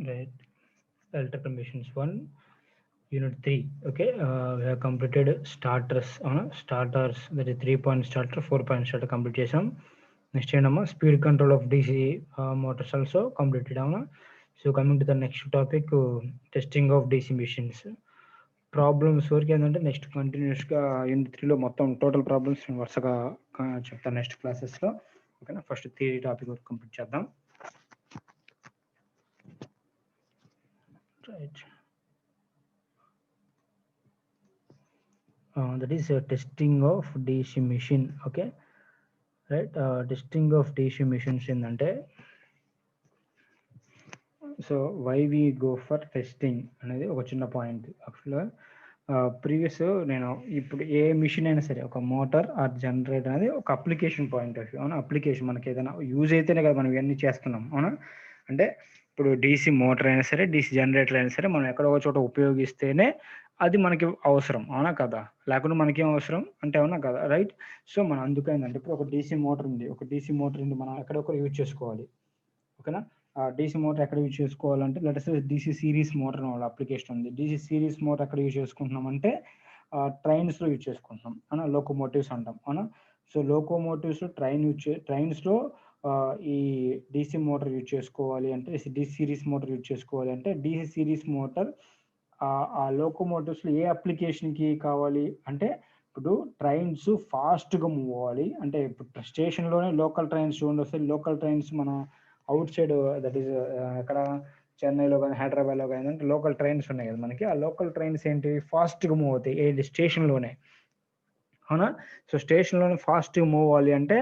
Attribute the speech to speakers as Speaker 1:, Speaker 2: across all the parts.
Speaker 1: Right. Electrical machines 1, unit 3. Okay, we have completed starters on starters, that is 3-point starter, 4-point starter complete chesam. Next speed control of DC motors also completed. So coming to the next topic, testing of DC machines. Problems వరకు ఏంటంటే next కంటిన్యూస్గా unit 3లో మొత్తం total problems వరుసగా చెప్తాను next క్లాసెస్లో. ఓకేనా, first theory topic వరకు complete చేద్దాం. Right, that is testing of DC machine. Okay, right, testing of DC machines ఏంటంటే, so why we go for testing అనేది ఒక చిన్న పాయింట్. యాక్చువల్గా ప్రీవియస్ నేను ఇప్పుడు ఏ మిషన్ అయినా సరే, ఒక మోటార్ ఆర్ జనరేటర్ అనేది ఒక అప్లికేషన్ పాయింట్ ఆఫ్ వ్యూ. అవునా, అప్లికేషన్ మనకి ఏదైనా యూజ్ అయితేనే కదా మనం ఇవన్నీ చేస్తున్నాం. అవునా, అంటే ఇప్పుడు డీసీ మోటార్ అయినా సరే, డీసీ జనరేటర్ అయినా సరే, మనం ఎక్కడో ఒక చోట ఉపయోగిస్తేనే అది మనకి అవసరం. అవునా కదా, లేకుండా మనకేం అవసరం అంటే, అవునా కదా, రైట్. సో మనం అందుకైందంటే ఇప్పుడు ఒక డీసీ మోటార్ ఉంది, ఒక డీసీ మోటార్ ఉంది, మనం ఎక్కడొక్కడ యూజ్ చేసుకోవాలి. ఓకేనా, డీసీ మోటార్ ఎక్కడ యూజ్ చేసుకోవాలంటే, లెట్స్ డీసీ సిరీస్ మోటార్ వాళ్ళ అప్లికేషన్ ఉంది. డీసీ సిరీస్ మోటార్ ఎక్కడ యూజ్ చేసుకుంటున్నాం అంటే, ట్రైన్స్లో యూజ్ చేసుకుంటున్నాం. అవునా, లోకోమోటివ్స్ అంటాం. అవునా, సో లోకోమోటివ్స్ ట్రైన్స్లో ఈ డీసీ మోటార్ యూజ్ చేసుకోవాలి అంటే, డీసీ సిరీస్ మోటార్ యూజ్ చేసుకోవాలి అంటే, డీసీ సిరీస్ మోటార్ ఆ లోకోమోటివ్స్లో ఏ అప్లికేషన్కి కావాలి అంటే, ఇప్పుడు ట్రైన్స్ ఫాస్ట్గా మూవ్ అవ్వాలి అంటే, ఇప్పుడు స్టేషన్లోనే లోకల్ ట్రైన్స్ చూడండి వస్తాయి. లోకల్ ట్రైన్స్ మనం అవుట్ సైడ్, దట్ ఈస్ ఎక్కడ చెన్నైలో కానీ హైదరాబాద్లో కానీ అంటే లోకల్ ట్రైన్స్ ఉన్నాయి కదా మనకి. ఆ లోకల్ ట్రైన్స్ ఏంటి, ఫాస్ట్గా మూవ్ అవుతాయి ఏది, స్టేషన్లోనే. అవునా, సో స్టేషన్లోనే ఫాస్ట్గా మూవ్ అవ్వాలి అంటే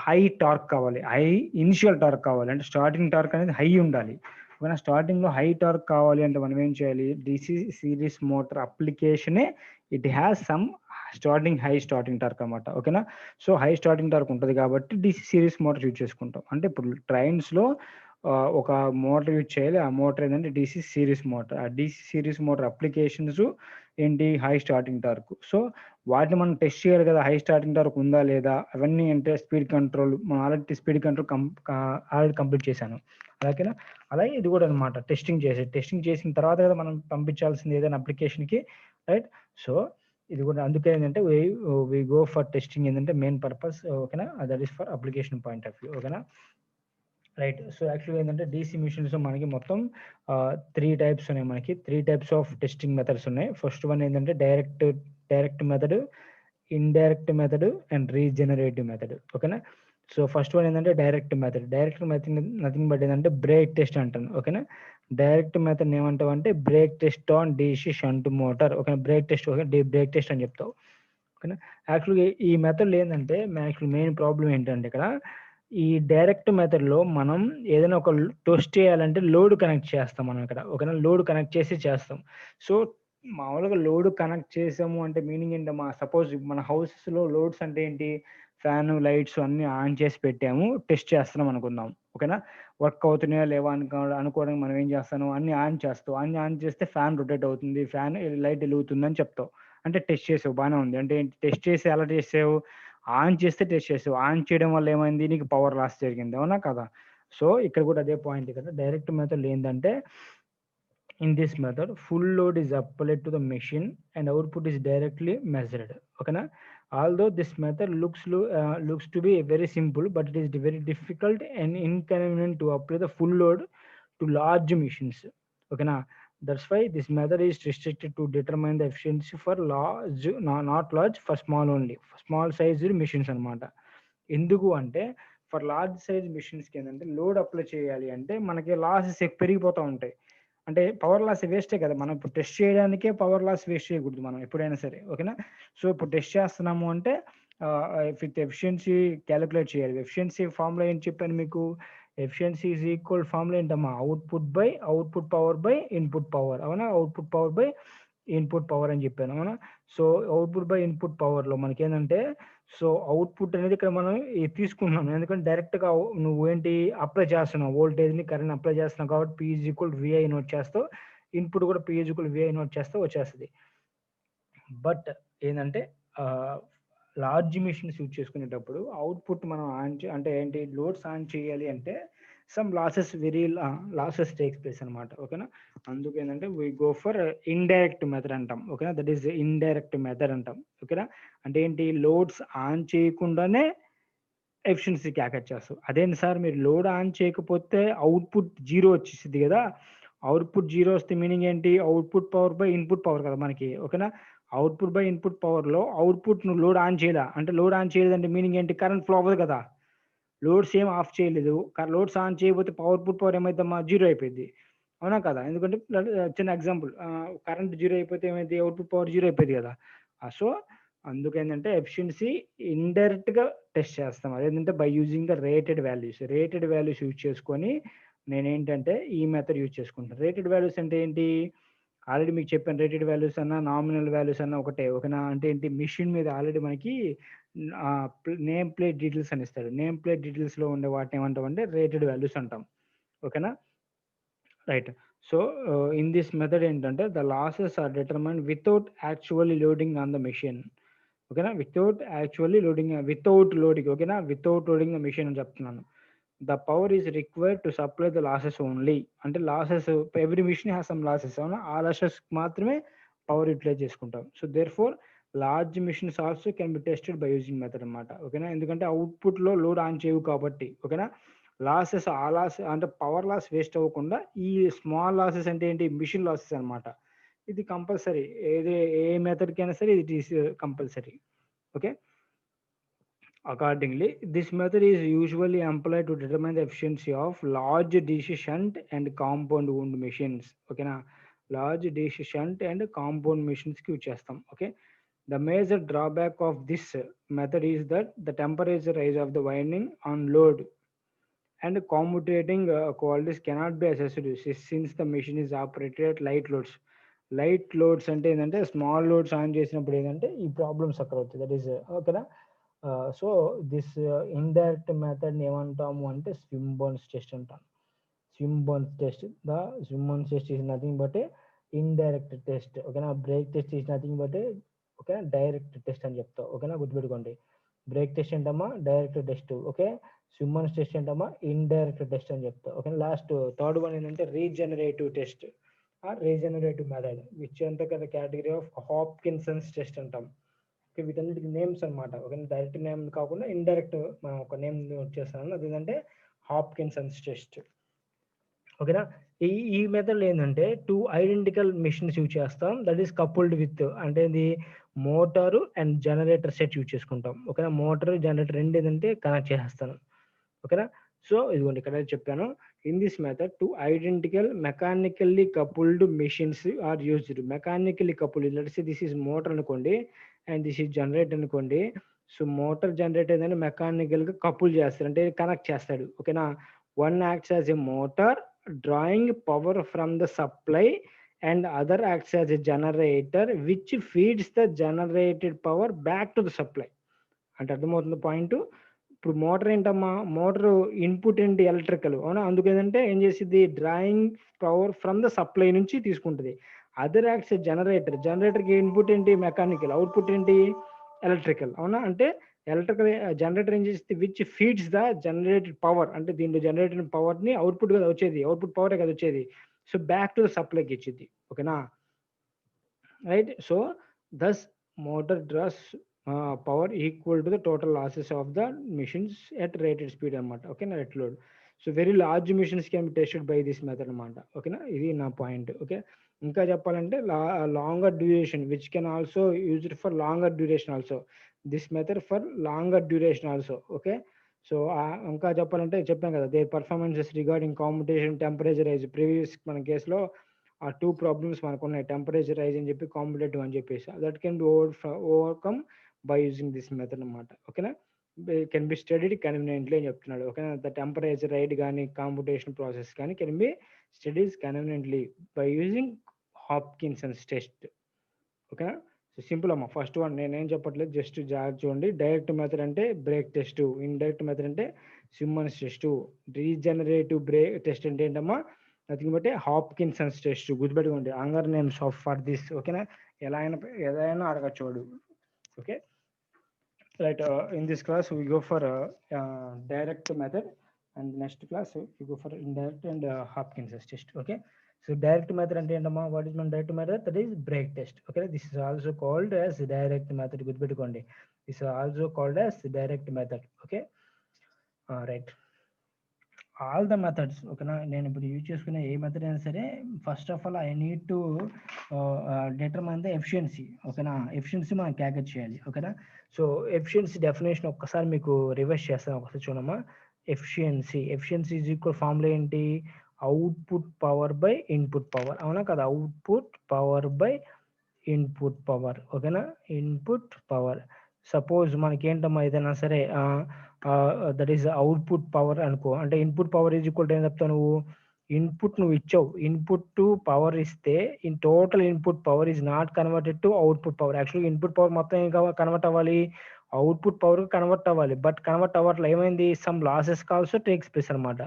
Speaker 1: హై టార్క్ కావాలి, హై ఇనిషియల్ టార్క్ కావాలి అంటే స్టార్టింగ్ టార్క్ అనేది హై ఉండాలి. ఓకేనా, స్టార్టింగ్లో హై టార్క్ కావాలి అంటే మనం ఏం చేయాలి, డీసీ సిరీస్ మోటార్ అప్లికేషనే it has some high starting torque అనమాట. ఓకేనా, సో హై స్టార్టింగ్ టార్క్ ఉంటుంది కాబట్టి డీసీ సిరీస్ మోటార్ యూజ్ చేసుకుంటాం. అంటే ఇప్పుడు ట్రైన్స్లో ఒక మోటార్ యూజ్ చేయాలి. ఆ మోటార్ ఏంటంటే డీసీ సిరీస్ మోటార్. ఆ డీసీ సిరీస్ మోటార్ అప్లికేషన్స్ ఏంటి, హై స్టార్టింగ్ టార్క్. సో వాటిని మనం టెస్ట్ చేయాలి కదా, హై స్టార్టింగ్ టార్క్ ఉందా లేదా, అవన్నీ అంటే స్పీడ్ కంట్రోల్, మనం already speed control already complete చేశాను. అలాగేనా, అలాగే ఇది కూడా అనమాట, టెస్టింగ్ చేసిన తర్వాత కదా మనం పంపించాల్సింది ఏదైనా అప్లికేషన్కి, రైట్. సో ఇది కూడా అందుకే ఏంటంటే వి గో ఫర్ టెస్టింగ్ ఏంటంటే మెయిన్ పర్పస్. ఓకేనా, that is for application point of view. ఓకేనా, రైట్. సో యాక్చువల్గా ఏంటంటే డీసీ మిషన్స్ మనకి మొత్తం 3 టైప్స్ ఉన్నాయి. మనకి 3 టైప్స్ ఆఫ్ టెస్టింగ్ మెథడ్స్ ఉన్నాయి. ఫస్ట్ వన్ ఏంటంటే direct method, indirect method and regenerative method. ఓకేనా, సో ఫస్ట్ వన్ ఏంటంటే డైరెక్ట్ మెథడ్. నథింగ్ బట్ ఏంటంటే బ్రేక్ టెస్ట్ అంటాను. ఓకేనా, డైరెక్ట్ మెథడ్ ఏమంటావు అంటే brake test on DC shunt motor. ఓకేనా, brake test, okay, brake test అని చెప్తావు. ఓకేనా, యాక్చువల్గా ఈ మెథడ్లో ఏంటంటే మెయిన్ ప్రాబ్లం ఏంటంటే ఇక్కడ ఈ డైరెక్ట్ మెథడ్లో మనం ఏదైనా ఒక టెస్ట్ చేయాలంటే లోడ్ కనెక్ట్ చేస్తాం మనం ఇక్కడ. ఓకేనా, లోడ్ కనెక్ట్ చేసి చేస్తాం. సో మామూలుగా లోడ్ కనెక్ట్ చేసాము అంటే మీనింగ్ ఏంటమ్మా? సపోజ్ మన హౌసెస్‌లో లోడ్స్ అంటే ఏంటి? ఫ్యాను, లైట్స్ అన్నీ ఆన్ చేసి పెట్టాము. టెస్ట్ చేస్తున్నాం అనుకుందాం. ఓకేనా? వర్క్ అవుతున్నాయా లేవా అనుకోవడానికి మనం ఏం చేస్తాను? అన్నీ ఆన్ చేస్తావు. అన్నీ ఆన్ చేస్తే ఫ్యాన్ రొటేట్ అవుతుంది. ఫ్యాన్ లైట్ ఎలుగుతుందని చెప్తావు. అంటే టెస్ట్ చేసావు బానే ఉంది. అంటే టెస్ట్ చేసి ఎలా చేసావు? ఆన్ చేస్తే టెస్ట్ చేసావు. ఆన్ చేయడం వల్ల ఏమైంది? నీకు పవర్ లాస్ జరిగింది. అవునా? కాదా? సో, ఇక్కడ కూడా అదే పాయింట్ కదా! డైరెక్ట్ మెథడ్‌లో ఏందంటే in this method, full load is applied to the machine and output is directly measured. Okay, na? Although this method looks to be very simple, but it is very difficult and inconvenient to apply the full load to large machines. Okay, na? That's why this method is restricted to determine the efficiency for large, not large, for small only. For small size machines అనమాట. ఎందుకు అంటే for large size మిషన్స్‌కి ఏంటంటే load apply చేయాలి అంటే మనకి losses పెరిగిపోతా ఉంటాయి. అంటే power loss వేస్టే కదా! మనం ఇప్పుడు టెస్ట్ చేయడానికే పవర్ లాస్ వేస్ట్ చేయకూడదు మనం ఎప్పుడైనా సరే. ఓకేనా? సో, ఇప్పుడు టెస్ట్ చేస్తున్నాము అంటే విత్ ఎఫిషియన్సీ కాలిక్యులేట్ చేయాలి. ఎఫిషియన్సీ ఫార్ములా ఏం చెప్పాను మీకు? ఎఫిషియన్సీ ఈజ్ ఈక్వల్ ఫార్ములా ఏంటమ్మా? Output power by input power. అవునా? Output power by input power అని చెప్పాను. అవునా? సో, అవుట్‌పుట్ బై ఇన్‌పుట్ పవర్‌లో మనకేందంటే సో, అవుట్‌పుట్ అనేది ఇక్కడ మనం తీసుకుంటున్నాం. ఎందుకంటే డైరెక్ట్‌గా నువ్వేంటి అప్లై చేస్తున్నావు. వోల్టేజ్‌ని, కరెంట్‌ని అప్లై చేస్తున్నావు కాబట్టి P is equal VI note చేస్తావు. ఇన్‌పుట్ కూడా P is equal VI note చేస్తే వచ్చేస్తది. బట్ ఏందంటే ఆహ్, లార్జ్ మెషిన్స్ యూజ్ చేసుకునేటప్పుడు అవుట్‌పుట్ మనం అంటే ఏంటి లోడ్స్ ఆన్ చేయాలి అంటే సమ్ లాసెస్ టేక్స్ ప్లేస్ అనమాట. ఓకేనా? అందుకేందంటే we go for indirect method అంటాం. ఓకేనా? దట్ ఈస్ ఇండైరెక్ట్ మెథడ్ అంటాం. ఓకేనా? అంటే ఏంటి లోడ్స్ ఆన్ చేయకుండానే ఎఫిషియన్సీ క్యాప్చర్ చేస్తావు. అదేంటి సార్ మీరు లోడ్ ఆన్ చేయకపోతే అవుట్‌పుట్ 0 వచ్చేసిద్ది గదా! అవుట్‌పుట్ 0 వస్తే మీనింగ్ ఏంటి? Output power by input power కదా మనకి. ఓకేనా? అవుట్‌పుట్ బై ఇన్‌పుట్ పవర్‌లో అవుట్‌పుట్ నువ్వు లోడ్ ఆన్ చేయలా. అంటే లోడ్ ఆన్ చేయలేదంటే మీనింగ్ ఏంటి? కరెంట్ ఫ్లో అవ్వదు కదా! లోడ్స్ ఏమి ఆఫ్ చేయలేదు. లోడ్స్ ఆన్ చేయకపోతే అవుట్‌పుట్ పవర్ ఏమైద్దమ్మా? 0 అయిపోయిద్ది. అవునా కదా? ఎందుకంటే చిన్న ఎగ్జాంపుల్ కరెంట్ 0 అయిపోతే ఏమైద్ది? అవుట్‌పుట్ పవర్ 0 అయిపోద్ది కదా! సో, అందుకేందంటే ఎఫిషియన్సీ ఇండైరెక్ట్‌గా టెస్ట్ చేస్తాం. అదేంటంటే by using the rated values. Rated values use చేసుకొని నేనేంటంటే ఈ మెథడ్ యూజ్ చేసుకుంటాను. రేటెడ్ వాల్యూస్ అంటే ఏంటి? ఆల్రెడీ మీకు చెప్పాను రేటెడ్ వాల్యూస్ అన్నా, నామినల్ వాల్యూస్ అన్నా ఒకటే. ఓకేనా? అంటే ఏంటి మెషిన్ మీద ఆల్రెడీ మనకి నేమ్ ప్లేట్ డీటెయిల్స్ అని ఇస్తాడు. నేమ్ ప్లేట్ డీటెయిల్స్‌లో ఉండే వాటిని ఏమంటామంటే రేటెడ్ వాల్యూస్ అంటాం. ఓకేనా? Right. So, in this method ఏంటంటే the losses are determined without actually loading on the machine. ఓకేనా? Without loading. ఓకేనా? వితౌట్ లోడింగ్ ద మెషిన్ అని చెప్తున్నాను. The power is required to supply the losses only. అంటే losses every machine has some losses. అవునా? ఆ losses మాత్రమే power utilise చేసుకుంటాం. So, therefore large machines also can be tested by using method అన్నమాట. ఓకేనా? ఎందుకంటే అవుట్‌పుట్‌లో లోడ్ ఆన్ చేయవు కాబట్టి. ఓకేనా? అంటే పవర్ లాస్ వేస్ట్ అవ్వకుండా ఈ స్మాల్ లాసెస్ అంటే ఏంటి? మెషిన్ లాసెస్ అన్నమాట. ఇది కంపల్సరీ. ఏ మెథడ్‌కైనా సరే it is compulsory. Okay. Accordingly, this method is usually employed to determine the efficiency of large DC shunt and compound wound machines. Okay, na? Large DC shunt and compound machines కి use చేస్తాం. Okay. The major drawback of this method is that the temperature rise of the winding on load and commutating qualities cannot be assessed since the machine is operated at light loads. Light loads అంటే ఏంటంటే small loads on చేసినప్పుడు ఏంటంటే ఈ problems అక్కడ అవుతాయి. That is ఓకేనా? So, this indirect మెథడ్‌ని ఏమంటాము అంటే స్విమ్ బర్న్స్ టెస్ట్ అంటాం. Swinburne's test is nothing but a indirect test. ఓకేనా? Brake test is nothing but a ఓకేనా? డైరెక్ట్ టెస్ట్ అని చెప్తాం. ఓకేనా? గుర్తుపెట్టుకోండి. బ్రేక్ టెస్ట్ ఏంటమ్మా? Direct test. Okay. Swinburne's test ఏంటమ్మా? ఇండైరెక్ట్ టెస్ట్ అని చెప్తాం. ఓకేనా? లాస్ట్ థర్డ్ వన్ ఏంటంటే regenerative test or regenerative method which అంతా కదా కేటగిరీ ఆఫ్ హాప్కిన్సన్స్ టెస్ట్ అంటాం. ఓకే. వీటన్నిటికి నేమ్స్ అనమాట. ఓకే. డైరెక్ట్ నేమ్ కాకుండా ఇండైరెక్ట్ మనం ఒక నేమ్ వచ్చేస్తాను. అదేంటంటే హాప్కిన్సన్స్ టెస్ట్. ఓకేనా? ఈ ఈ మెథడ్‌లో ఏందంటే 2 ఐడెంటికల్ మెషిన్స్ యూజ్ చేస్తాం. దట్ ఈస్ కపుల్డ్ విత్ అంటే ఇది motor and generator set use చేసుకుంటాం. ఓకేనా? మోటార్, జనరేటర్ 2 ఏందంటే కనెక్ట్ చేసేస్తాను. ఓకేనా? సో, ఇదిగోండి ఇక్కడ చెప్పాను. In this method 2 identical mechanically coupled machines are used. Mechanically coupled let's say this is motor అనుకోండి అండ్ దిస్ ఈస్ జనరేటర్ అనుకోండి. సో, మోటార్, జనరేటర్ ఏందంటే మెకానికల్‌గా కపుల్ చేస్తారు. అంటే కనెక్ట్ చేస్తాడు. ఓకేనా? One acts as a motor drawing power from the supply and other acts as a generator which feeds the generated power back to the supply. అంటే అర్థమవుతుంది point. ఇప్పుడు motor ఏంటమ్మా, మోటార్ ఇన్పుట్ ఏంటి electrical, అవునా, అందుకేంటంటే ఏం చేసిద్ది, drawing power from the supply నుంచి తీసుకుంటుంది. అదర్ యాక్ట్స్ జనరేటర్, జనరేటర్కి ఇన్పుట్ ఏంటి మెకానికల్, అవుట్పుట్ ఏంటి ఎలక్ట్రికల్, అవునా. అంటే ఎలక్ట్రికల్ జనరేటర్ ఏం చేస్తుంది, which feeds the generated power, అంటే దీంట్లో జనరేటెడ్ పవర్ని అవుట్పుట్ కదా వచ్చేది, అవుట్పుట్ పవరే కదా వచ్చేది, సో బ్యాక్ టు ద సప్లైకి ఇచ్చింది. ఓకేనా, right. So thus motor draws power equal to the total losses of the machines at rated speed అనమాట. ఓకేనా, at load. So very large machines can be tested by this method అనమాట. ఓకేనా, ఇది నా point. Okay, ఇంకా చెప్పాలంటే longer duration which can also used for longer duration also, this method for longer duration also. Okay, so ఇంకా చెప్పాలంటే చెప్పాం కదా, the performances regarding competition, temperature rise. Previous మన కేసులో ఆ 2 ప్రాబ్లమ్స్ మనకు ఉన్నాయి, టెంపరేచర్ రైజ్ అని చెప్పి, కాంపిటేటివ్ అని చెప్పేసి. That can be overcome by using this method అనమాట. ఓకేనా, కెన్ బి స్టడీడ్ కన్వీనియంట్లీ అని చెప్తున్నాడు. ఓకేనా, ద టెంపరేచర్ రైడ్ కానీ కాంపిటేషన్ ప్రాసెస్ కానీ can be studies conveniently by using Hopkinson's test. ఓకేనా, సో సింపుల్ అమ్మా. ఫస్ట్ వన్ నేనేం చెప్పట్లేదు, జస్ట్ జాగ్రత్త చూడండి. డైరెక్ట్ మెథడ్ అంటే బ్రేక్ టెస్ట్, ఇండైరెక్ట్ మెథడ్ అంటే Swinburne's test, regenerative brake test అంటే ఏంటమ్మా, నథింగ్ బట్ హాప్కిన్సన్స్ టెస్ట్. గుర్తుపెట్టుకోండి, అంగర్ నేమ్స్ ఆఫ్ ఫర్ దిస్. ఓకేనా, ఏదైనా అడగచ్చు వాడు. Okay, right. In this class we go for direct method, and next class we go for indirect and Hopkins test. Okay, so direct method ante entama, what is one direct method, that is brake test. Okay, this is also called as direct method. Gudpetukondi, this is also called as direct method. Okay, right. All the methods. ఓకేనా, నేను ఇప్పుడు use చేసుకునే ఏ method అయినా సరే, first of all I need to determine the efficiency. ఓకేనా, efficiency మనం calculate చేయాలి. ఓకేనా, సో ఎఫిషియన్సీ డెఫినేషన్ ఒక్కసారి మీకు రివర్స్ చేస్తాను, ఒకసారి చూడమ్మా. ఎఫిషియన్సీ ఈజ్ ఈక్వల్ ఫార్ములా ఏంటి, output power by input power, అవునా కదా, output power by input power. ఓకేనా, ఇన్పుట్ పవర్. సపోజ్ మనకి ఏంటమ్మా ఏదైనా సరే దట్ ఈస్ అవుట్పుట్ పవర్ అనుకో, అంటే input power is equal to ఏం చెప్తావు నువ్వు, ఇన్పుట్ నువ్వు ఇచ్చావు, ఇన్పుట్ టు పవర్ ఇస్తే in total input power is not converted to output power. యాక్చువల్గా ఇన్పుట్ పవర్ మొత్తం ఏం కన్వర్ట్ అవ్వాలి, అవుట్పుట్ పవర్ కన్వర్ట్ అవ్వాలి, బట్ కన్వర్ట్ అవ్వట్లే. ఏమైంది, some losses also takes place అనమాట,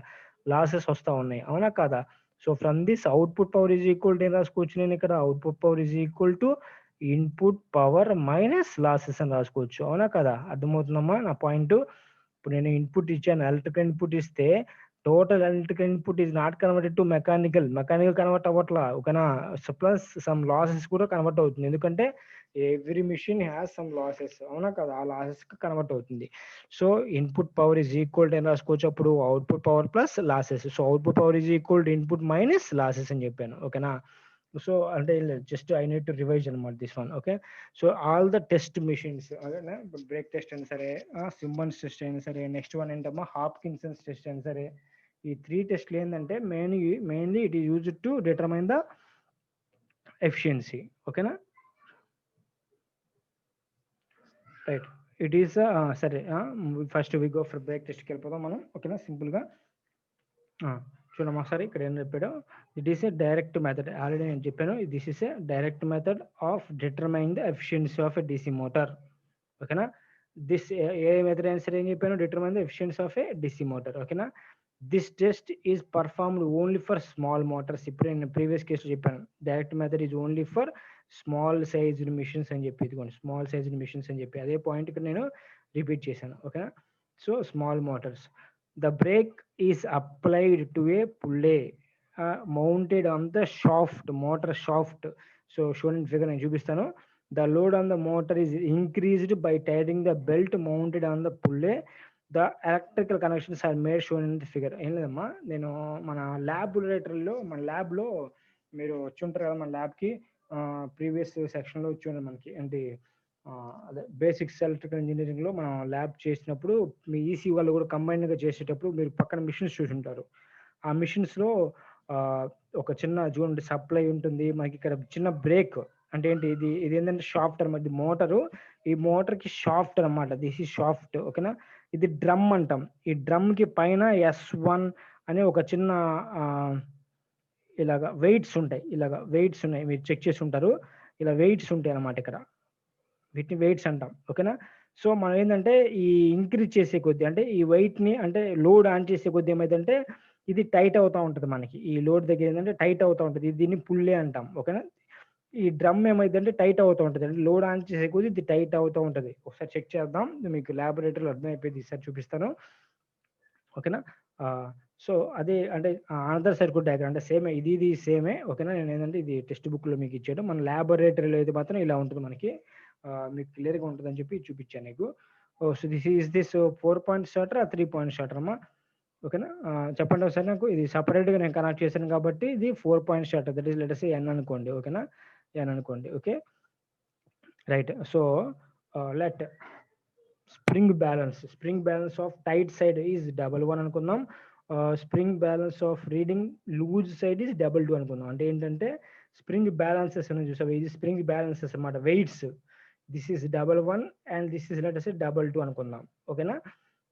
Speaker 1: లాసెస్ వస్తూ ఉన్నాయి, అవునా కాదా. So from this output power is equal to ఏం రాసుకోవచ్చు నేను ఇక్కడ, output power is equal to input power minus losses అని రాసుకోవచ్చు, అవునా కదా. అర్థమవుతుందమ్మా నా పాయింట్. ఇప్పుడు నేను ఇన్పుట్ ఇచ్చాను, ఎలక్ట్రికల్ ఇన్పుట్ ఇస్తే total electrical input is not converted to mechanical convert అవ్వట్లా. ఓకేనా, ప్లస్ సమ్ లాసెస్ కూడా కన్వర్ట్ అవుతుంది, ఎందుకంటే every machine has some losses, అవునా కదా, ఆ లాసెస్ కి కన్వర్ట్ అవుతుంది. So input power is equal to ఏం రాసుకోవచ్చు అప్పుడు, output power plus losses. So output power is equal to input minus losses అని చెప్పాను. ఓకేనా, సో అంటే just I need to revise అనమాట this one. Okay, so all the test machines, అదేనా, break test అయినా సరే, సిమ్మన్స్ టెస్ట్ అయినా సరే, నెక్స్ట్ వన్ ఏంటమ్మా హాప్కిన్సన్స్ టెస్ట్ అయినా సరే, ఈ 3 టెస్ట్లు ఏంటంటే mainly it is used to determine the efficiency. ఓకేనా, రైట్. ఇట్ ఈస్ సరే, first we go for brake టెస్ట్కి వెళ్ళిపోదాం మనం. ఓకేనా, సింపుల్గా చూడమ్మా ఒకసారి ఇక్కడ ఏం చెప్పాడు, it is a direct method. Already నేను చెప్పాను, this is a direct method of determine the efficiency of a DC motor. ఓకేనా, దిస్ ఏ మెథడ్ అయినా సరే ఏం చెప్పాను, determine the efficiency of a DC motor. ఓకేనా, this test is performed only for small motors. ఇప్పుడు నేను previous కేసులో చెప్పాను, direct method is only for small sized machines అని చెప్పి, ఇదిగోండి స్మాల్ సైజ్డ్ మిషన్స్ అని చెప్పి, అదే పాయింట్ ఇక్కడ నేను రిపీట్ చేశాను. ఓకేనా, so small Motors, the brake is applied to a pulley mounted on the shaft, motor shaft. So shown in figure నేను చూపిస్తాను. The load on the motor is increased by tightening the belt mounted on the pulley. The electrical connections are made shown in the figure. ఏం లేదమ్మా, నేను మన ల్యాబొరేటరీలో, మన ల్యాబ్లో మీరు వచ్చి ఉంటారు కదా, మన ల్యాబ్కి ప్రీవియస్ సెక్షన్లో వచ్చి ఉన్నారు మనకి, అంటే అదే బేసిక్స్ ఎలక్ట్రికల్ ఇంజనీరింగ్ లో మనం ల్యాబ్ చేసినప్పుడు, మీ ఈసీ వాళ్ళు కూడా కంబైన్ గా చేసేటప్పుడు మీరు పక్కన మిషన్స్ చూసి ఉంటారు. ఆ మిషన్స్ లో ఒక చిన్న చూడండి సప్లై ఉంటుంది మనకి, ఇక్కడ చిన్న బ్రేక్ అంటే ఏంటి, ఇది ఏంటంటే షాఫ్ట్ అనమాట, ఇది మోటరు, ఈ మోటార్ కి షాఫ్ట్ అనమాట, దిస్ ఈ షాఫ్ట్. ఓకేనా, ఇది డ్రమ్ అంటాం, ఈ డ్రమ్ కి పైన S1 అనే ఒక చిన్న ఇలాగా వెయిట్స్ ఉంటాయి. ఇలాగా వెయిట్స్ ఉన్నాయి. మీరు చెక్ చేసి ఉంటారు. ఇలా వెయిట్స్ ఉంటాయి అన్నమాట ఇక్కడ. వీటిని వెయిట్స్ అంటాం. ఓకేనా? సో, మనం ఏందంటే ఈ ఇంక్రీజ్ చేసే కొద్దీ అంటే ఈ వెయిట్‌ని అంటే లోడ్ ఆన్ చేసే కొద్దీ ఏమైద్దంటే ఇది టైట్ అవుతా ఉంటది మనకి. ఈ లోడ్ దగ్గర ఏందంటే టైట్ అవుతా ఉంటది. దీన్ని పుల్లే అంటాం. ఓకేనా? ఈ డ్రమ్ ఏమైద్దంటే టైట్ అవుతూ ఉంటది. అంటే లోడ్ ఆన్ చేసే కొద్దీ ఇది టైట్ అవుతూ ఉంటది. ఒకసారి చెక్ చేద్దాం. మీకు ల్యాబొరేటరీలో అర్థమైపోద్ది. ఈసారి చూపిస్తాను. ఓకేనా? సో, అదే అంటే అనదర్ సర్క్యూట్ డయాగ్రామ్ అంటే సేమే ఇది సేమే. ఓకేనా? నేనేంటంటే ఇది టెక్స్ట్ బుక్‌లో మీకు ఇచ్చాడు. మన ల్యాబొరేటరీలో అయితే మాత్రం ఇలా ఉంటది మనకి. మీకు క్లియర్‌గా ఉంటదని చెప్పి చూపిచ్చాను నీకు. Oh! So, this 4 point starter or 3 point starter అమ్మా? ఓకేనా? చెప్పండి ఒకసారి నాకు. ఇది సెపరేట్‌గా నేను కనెక్ట్ చేశాను కాబట్టి ఇది 4 point starter. That is let us say N అనుకోండి. ఓకేనా? N అనుకోండి. Okay. Right. So, let spring balance of tight side is 11 అనుకుందాం. Spring balance of reading loose side is 22 అనుకుందాం. అంటే ఏంటంటే స్ప్రింగ్ బ్యాలెన్సెస్ అని చూసావా? ఇది స్ప్రింగ్ బ్యాలెన్సెస్ అన్నమాట. Weights. This is 11 and this is let us say 22 అనుకుందాం. ఓకేనా?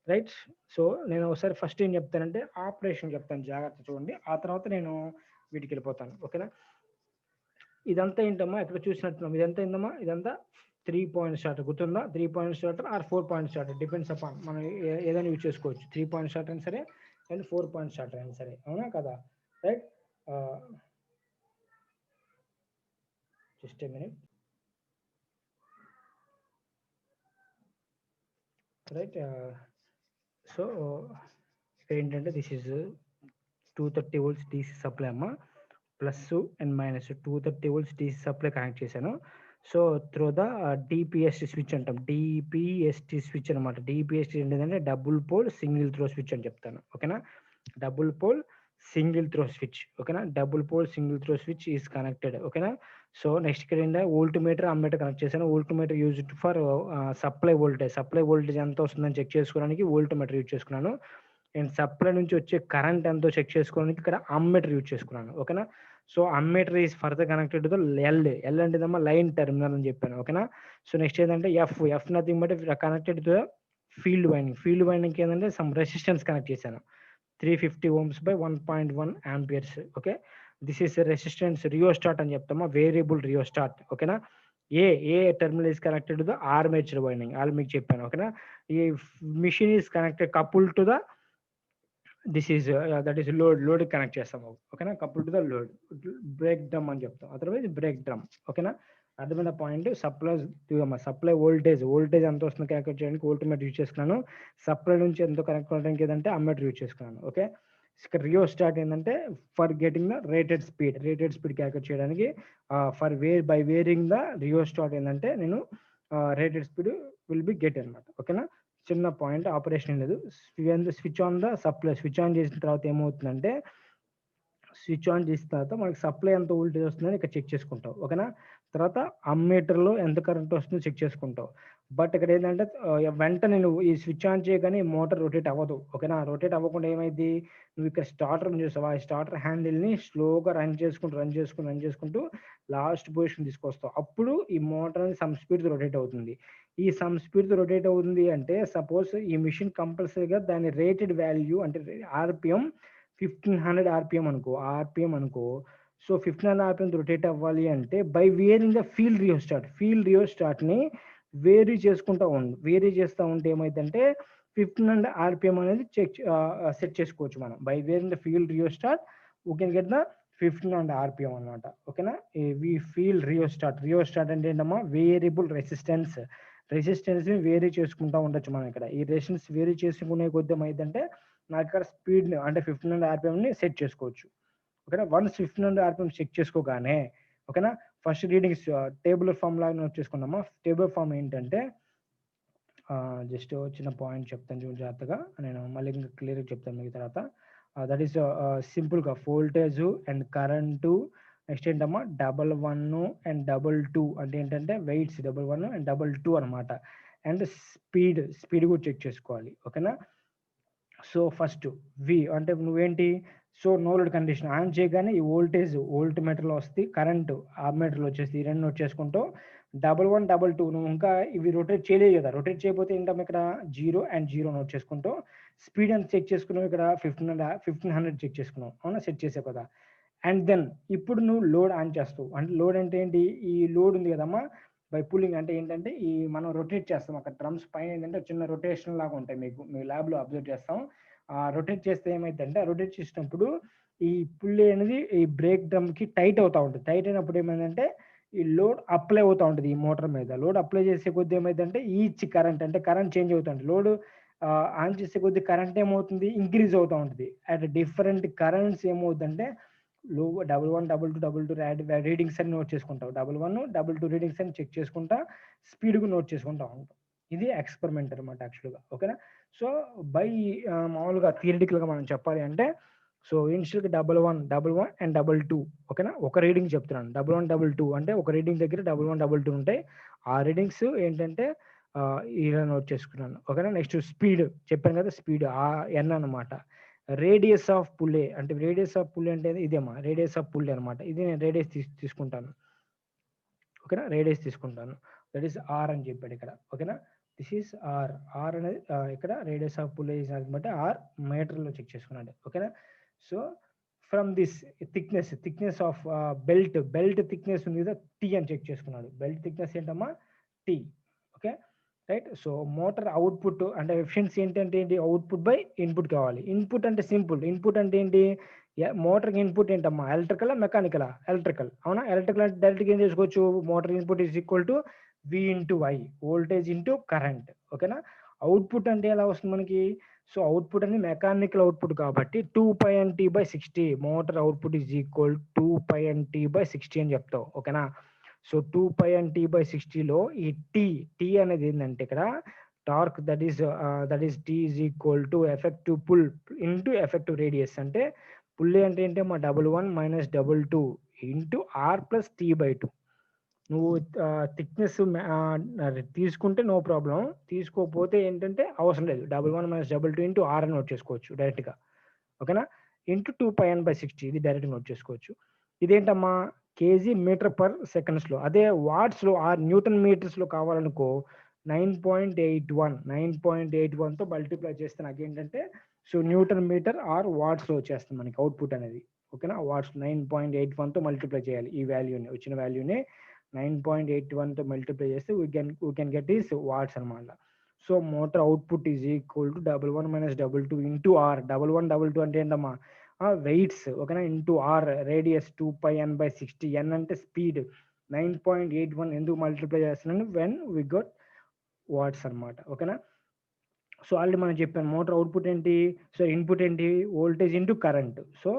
Speaker 1: రైట్. సో, నేను ఒకసారి ఫస్ట్ ఏం చెప్తానంటే ఆపరేషన్ చెప్తాను, జాగ్రత్తగా చూడండి. ఆ తర్వాత నేను వీటికెళ్ళిపోతాను. ఓకేనా? ఇదంతా ఏంటమ్మా ఇక్కడ చూసినట్టున్నాం. ఇదంతా ఏందమ్మా? ఇదంతా 3 పాయింట్ స్టార్టర్ గుర్తుందా? 3 point starter or 4 point starter depends upon మనం ఏదైనా యూజ్ చేసుకోవచ్చు. 3 పాయింట్ స్టార్టర్ అయినా సరే అండ్ 4 పాయింట్ స్టార్టర్ అయినా సరే. అవునా కదా? Right. Just a minute. Right. So, ఏంటంటే this is 230 volts DC supply అమ్మా. Plus and minus 230 volts DC supply connect చేశాను. So, through the DPST switch అంటాం. డీపీఎస్టీ స్విచ్ అనమాట. డీపీఎస్టీ ఏంటంటే double pole single throw switch అని చెప్తాను. ఓకేనా? Double pole single throw switch. ఓకేనా? Double pole single throw switch is connected. ఓకేనా? So, next ఇక్కడ ఏంటంటే వోల్ట్‌మీటర్, అమ్మీటర్ కనెక్ట్ చేశాను. Voltmeter used for supply voltage. Supply voltage ఎంత వస్తుందని చెక్ చేసుకోవడానికి వోల్ట్‌మీటర్ యూజ్ చేసుకున్నాను. అండ్ సప్లై నుంచి వచ్చే కరెంట్ ఎంతో చెక్ చేసుకోవడానికి ఇక్కడ అమ్మీటర్ యూజ్ చేసుకున్నాను. ఓకేనా? So, ammeter is further connected to the L. L అంటేదమ్మా లైన్ టెర్మినల్ అని చెప్పాను. ఓకేనా? సో, నెక్స్ట్ ఏంటంటే F nothing but connected to the field winding. Field వైండింగ్‌కి ఏంటంటే సమ్ రెసిస్టెన్స్ కనెక్ట్ చేశాను. 350 ohms by 1.1 amperes. Okay. This is resistance rheostat అని చెప్తామా? Variable rheostat. ఓకేనా? A terminal is connected to the armature winding. Already మీకు చెప్పాను. ఓకేనా? ఈ machine is connected couple to the this is that is load connect చేస్తాము. ఓకేనా? Couple to the load. Brake drum అని చెప్తాం. Otherwise brake drum. ఓకేనా? అర్థమైన పాయింట్. సప్లై వోల్టేజ్ ఎంత వస్తుందో క్యాలిక్యులేట్ చేయడానికి వోల్ట్‌మీటర్ యూజ్ చేసుకున్నాను. సప్లై నుంచి ఎంతో కనెక్ట్ అవ్వడానికి ఏదంటే అమ్మీటర్ యూజ్ చేసుకున్నాను. ఓకే. ఇక్కడ రియోస్టాట్ ఏంటంటే for getting the rated speed calculate చేయడానికి బై వేరింగ్ ద రియోస్టాట్ ఏంటంటే నేను rated speed will be get అనమాట. ఓకేనా? చిన్న పాయింట్, ఆపరేషన్ లేదు. Switch on the supply. Switch on చేసిన తర్వాత ఏమవుతుందంటే స్విచ్ ఆన్ చేసిన తర్వాత మనకి సప్లై ఎంత వోల్టేజ్ వస్తుందని ఇక్కడ చెక్ చేసుకుంటావు. ఓకేనా? తర్వాత అమ్మీటర్‌లో ఎంత కరెంట్ వస్తుందో చెక్ చేసుకుంటావు. బట్ ఇక్కడ ఏంటంటే వెంటనే నువ్వు ఈ స్విచ్ ఆన్ చేయగానే మోటార్ రొటేట్ అవ్వదు. ఓకేనా? రొటేట్ అవ్వకుండా ఏమైద్ది? నువ్వు ఇక్కడ స్టార్టర్‌ని చూసావా? ఈ స్టార్టర్ హ్యాండిల్‌ని స్లోగా రన్ చేసుకుంటూ లాస్ట్ పొజిషన్ తీసుకొస్తావు. అప్పుడు ఈ మోటార్ అనేది సమ్ స్పీడ్‌తో రొటేట్ అవుతుంది. ఈ సమ్ స్పీడ్‌తో రొటేట్ అవుతుంది అంటే సపోజ్ ఈ మెషిన్ కంపల్సరీగా దాని రేటెడ్ వాల్యూ అంటే ఆర్‌పిఎం 1500 ఆర్‌పిఎం అనుకో. సో, 1500 ఆర్‌పిఎం రొటేట్ అవ్వాలి అంటే బై వేరింగ్ ద ఫీల్డ్ రియోస్టాట్‌ని వేరీ చేస్తా ఉంటే ఏమైద్దంటే 1500 ఆర్‌పిఎం అనేది సెట్ చేసుకోవచ్చు మనం. By varying the field rheostat we can get the 1500 RPM అన్నమాట. ఓకేనా? రియోస్టాట్ అంటే ఏంటమ్మా? వేరియబుల్ రెసిస్టెన్స్‌ని వేరీ చేసుకుంటా ఉండొచ్చు మనం ఇక్కడ. ఈ రెసిస్టెన్స్ వేరీ చేసుకునే కొద్దీ ఏమైద్దంటే నాకు ఇక్కడ స్పీడ్‌ని అంటే 1500 ఆర్‌పిఎంని సెట్ చేసుకోవచ్చు. ఓకేనా? వన్స్ 1500 ఆర్‌పిఎం చెక్ చేసుకోగానే ఓకేనా? ఫస్ట్ రీడింగ్స్ టేబులర్ ఫార్మ్ లాగా నోట్ చేసుకుందామా? టేబులర్ ఫార్మ్ ఏంటంటే జస్ట్ చిన్న పాయింట్ చెప్తాను చూడు జాగ్రత్తగా. నేను మళ్ళీ ఇంకా క్లియర్‌గా చెప్తాను మీకు తర్వాత. దట్ ఈస్ సింపుల్‌గా వోల్టేజ్ అండ్ కరెంటు నెక్స్ట్ ఏంటమ్మా 11 అండ్ 22 అంటే ఏంటంటే వెయిట్స్ 11 అండ్ 22 అనమాట. అండ్ స్పీడ్ కూడా చెక్ చేసుకోవాలి. ఓకేనా? సో, ఫస్ట్ అంటే నువ్వేంటి నో లోడ్ కండిషన్ ఆన్ చేయగానే ఈ వోల్ట్‌మీటర్‌లో వస్తది. కరెంట్ అమ్మీటర్‌లో వచ్చేసి ఈ 2 నోట్ చేసుకుంటావు. 11, 22 నువ్వు ఇంకా ఇవి రొటేట్ చేయలేదు కదా! రొటేట్ చేయకపోతే ఏంటమ్మా ఇక్కడ 0 అండ్ 0 నోట్ చేసుకుంటావు. స్పీడ్ ఎంత చెక్ చేసుకున్నావు ఇక్కడ 1500 చెక్ చేసుకున్నావు. అవునా? సెట్ చేసావు కదా! అండ్ దెన్ ఇప్పుడు నువ్వు లోడ్ ఆన్ చేస్తావు. అంటే లోడ్ అంటే ఏంటి, ఈ లోడ్ ఉంది కదమ్మా, బై పుల్లింగ్ అంటే ఏంటంటే ఈ మనం రొటేట్ చేస్తాం అక్కడ డ్రమ్స్ పైన ఏంటంటే చిన్న రొటేషన్ లాగా ఉంటాయి, మీ ల్యాబ్లో అబ్జర్వ్ చేస్తాం. రొటేట్ చేస్తే ఏమైందంటే రొటేట్ చేసినప్పుడు ఈ పుల్లి అనేది ఈ బ్రేక్ డ్రమ్కి టైట్ అవుతూ ఉంటుంది. టైట్ అయినప్పుడు ఏమైందంటే ఈ లోడ్ అప్లై అవుతూ ఉంటుంది ఈ మోటార్ మీద. లోడ్ అప్లై చేసే కొద్ది ఏమైందంటే ఈచ్ కరెంట్ అంటే కరెంట్ చేంజ్ అవుతుంది. లోడ్ ఆన్ చేసే కొద్ది కరెంట్ ఏమవుతుంది, ఇంక్రీజ్ అవుతూ ఉంటుంది. అట్ డిఫరెంట్ కరెంట్స్ ఏమవుతుందంటే లో 11, 22, 22 రీడింగ్స్ అని నోట్ చేసుకుంటావు. 11, 22 రీడింగ్స్ అని చెక్ చేసుకుంటా స్పీడ్గా నోట్ చేసుకుంటా ఉంటాం. ఇది ఎక్స్పెరిమెంట్ అనమాట యాక్చువల్గా. ఓకేనా. సో బై మామూలుగా థియరిటికల్గా మనం చెప్పాలి అంటే సో ఇనిషియల్గా 11, 11 అండ్ 22. ఓకేనా. ఒక రీడింగ్ చెప్తున్నాను. 11, 22 అంటే ఒక రీడింగ్ దగ్గర 11, 22 ఉంటాయి. ఆ రీడింగ్స్ ఏంటంటే ఇలా నోట్ చేసుకున్నాను. ఓకేనా. నెక్స్ట్ స్పీడ్ చెప్పాను కదా, స్పీడ్ ఎన్ అనమాట. రేడియస్ ఆఫ్ పుల్లే అంటే రేడియస్ ఆఫ్ పుల్లే అంటే ఇదేమా రేడియస్ ఆఫ్ పుల్లే అనమాట. ఇది నేను రేడియస్ తీసుకుంటాను. ఓకేనా. రేడియస్ తీసుకుంటాను. దట్ ఈస్ ఆర్ అని చెప్పాడు ఇక్కడ. ఓకేనా. This is are. ఆర్ అనేది ఇక్కడ రేడియస్ ఆఫ్ పుల్లే బట్టి ఆర్ మీటర్లో చెక్ చేసుకున్నాడు. ఓకేనా. So from this thickness of belt thickness ఉంది కదా, టీ అని చెక్ చేసుకున్నాడు. బెల్ట్ థిక్నెస్ ఏంటమ్మా, T. Okay right. So motor output అంటే ఎఫిషియన్సీ ఏంటంటే ఏంటి, అవుట్పుట్ బై ఇన్పుట్ కావాలి. ఇన్పుట్ అంటే సింపుల్, ఇన్పుట్ అంటే ఏంటి, మోటార్కి ఇన్పుట్ ఏంటమ్మా, ఎలక్ట్రికల్ మెకానికల్, ఎలక్ట్రికల్. అవునా. ఎలక్ట్రికల్ అంటే డైరెక్ట్గా ఏం చేసుకోవచ్చు, motor input is equal to V into I, voltage into current. ఓకేనా. అవుట్పుట్ అంటే ఎలా వస్తుంది మనకి, సో అవుట్పుట్ అనేది మెకానికల్ అవుట్పుట్ కాబట్టి 2πnt/60 motor output is equal 2πnt/60 అని చెప్తావు. ఓకేనా. సో 2πnt/60లో ఈ టీ అనేది ఏంటంటే ఇక్కడ torque, that is T is equal to effective pull into effective radius. అంటే పుల్లే అంటే ఏంటి మా 11 - 22 ఇంటూ ఆర్ ప్లస్ టీ/2. నువ్వు థిక్నెస్ తీసుకుంటే నో ప్రాబ్లం, తీసుకోకపోతే ఏంటంటే అవసరం లేదు. 11 - 22 ఇంటూ ఆర్ అని నోట్ చేసుకోవచ్చు డైరెక్ట్గా. ఓకేనా. ఇంటూ 2πn/60 ఇది డైరెక్ట్ నోట్ చేసుకోవచ్చు. ఇదేంటమ్మా, కేజీ మీటర్ పర్ సెకండ్స్లో. అదే వాట్స్లో న్యూటన్ మీటర్స్లో కావాలనుకో 9.81తో మల్టిప్లై చేస్తే నాకేంటంటే సో న్యూటన్ మీటర్ ఆర్ వాట్స్లో వచ్చేస్తుంది మనకి అవుట్పుట్ అనేది. ఓకేనా. వాట్స్ 9.81తో మల్టిప్లై చేయాలి. ఈ వాల్యూని, వచ్చిన వాల్యూని 9.81తో మల్టిప్లై చేస్తే we can get is watts అనమాట. So motor output is equal to 11 - 22 into R. 11, 22 అంటే ఏంటమ్మా, వెయిట్స్. ఓకేనా. Into are radius 2πn/60. ఎన్ అంటే స్పీడ్. 9.81 ఎందుకు మల్టిప్లై చేస్తున్నాను, వెన్ వి గోట్ వాట్స్ అనమాట. ఓకేనా. సో ఆల్రెడీ మనం చెప్పాను మోటార్ అవుట్పుట్ ఏంటి, సో ఇన్పుట్ ఏంటి, voltage into current. So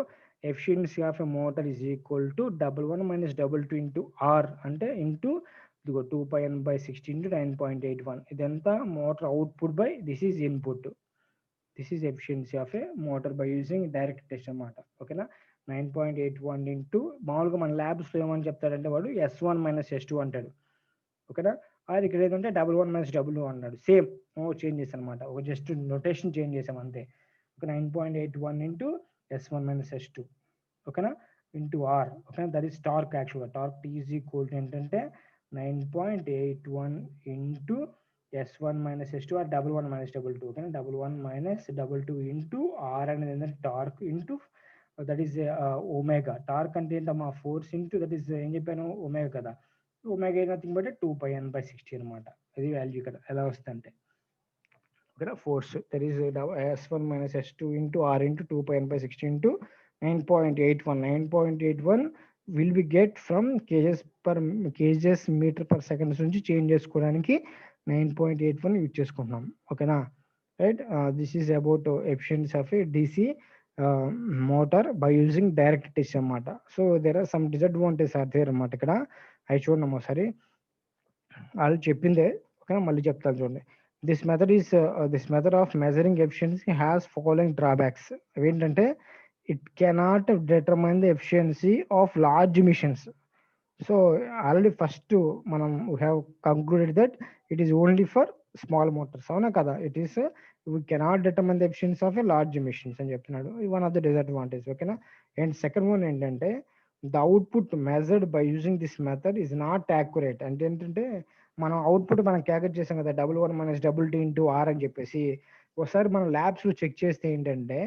Speaker 1: efficiency of a motor is equal to 11 - 22 into R అంటే ఇంటూ 2πn/60 ఇంటూ 9.81. ఇదంతా motor output by this is input. This is efficiency of a motor by using direct test అనమాట. ఓకేనా. 9.81 into మామూలుగా మన ల్యాబ్స్లో ఏమని చెప్తాడంటే వాడు S1 - S2 అంటాడు. ఓకేనా. అది ఇక్కడ ఏదంటే 11 - 22 అన్నాడు. సేమ్ చేంజ్ చేశాను అనమాట, ఒక జస్ట్ నొటేషన్ చేంజ్ చేసాం అంతే. ఒక 9.81 ఇంటూ S1 - S2. ఓకేనా. Into R. ఓకేనా. That is torque. యాక్చువల్గా torque T is equal to ఏంటంటే 9.81 ఇంటూ S1 - S2 ఆర్ 11 - 22. ఓకేనా. 11 - 22 ఇంటూ ఆర్ అనేది ఏంటంటే torque into that is omega. Torque అంటే ఏంటమ్మా, ఫోర్స్ ఇంటూ దట్ ఈస్ ఏం చెప్పాను, ఒమేగా కదా. ఒమేగా నథింగ్ బట్ 2πn/60 అనమాట. ఇది వాల్యూ ఇక్కడ ఎలా వస్తుందంటే. ఓకేనా. Force that is S1 - S2 into R into 2πn/60 into 9.81. 9.81 will be get from kgs metre per seconds నుంచి చేంజ్ చేసుకోవడానికి 9.81 యూజ్ చేసుకుంటున్నాం. ఓకేనా. Right. This is about efficiency of a DC motor by using direct test అనమాట. So there are some disadvantage are there అనమాట ఇక్కడ. అవి చూడండి ఒకసారి, వాళ్ళు చెప్పిందే. ఓకేనా. మళ్ళీ చెప్తాను చూడండి. This method of measuring efficiency has following drawbacks. ఏంటంటే it cannot determine the efficiency of large machines. So already first మనం we have concluded that it is only for small motors. అవునా కదా. It is we cannot determine the efficiency of a large machines అని చెప్తున్నాడు. One of the disadvantage. ఓకేనా. And second one ఏంటంటే the output measured by using this method is not accurate. అంటే ఏంటంటే మనం output మనం క్యాల్కులేట్ చేసాం కదా 11 - 22 ఇంటూ ఆర్ అని చెప్పేసి, ఒకసారి మనం ల్యాబ్స్లో చెక్ చేస్తే ఏంటంటే